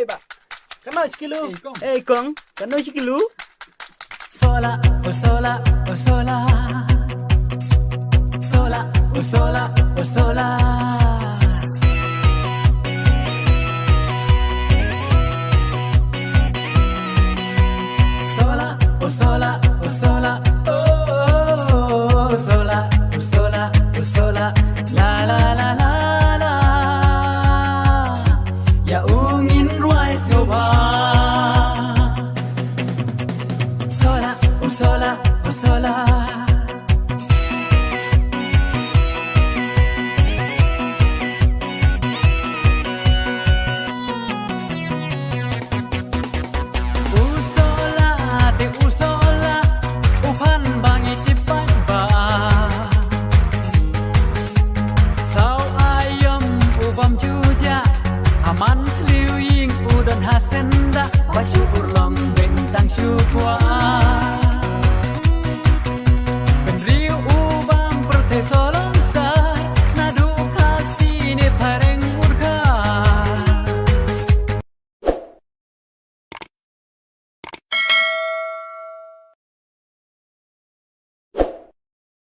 ba. Kano sikilu. Kong, kano sikilu? Sola, oh sola, oh sola. Sola, oh sola, oh sola. Sola, oh sola, oh sola. Oh, sola, oh sola, oh sola. La la la la la. Ya ungin ruai soba. Sola, oh sola, oh sola. Man liu ying udan hasenda basyu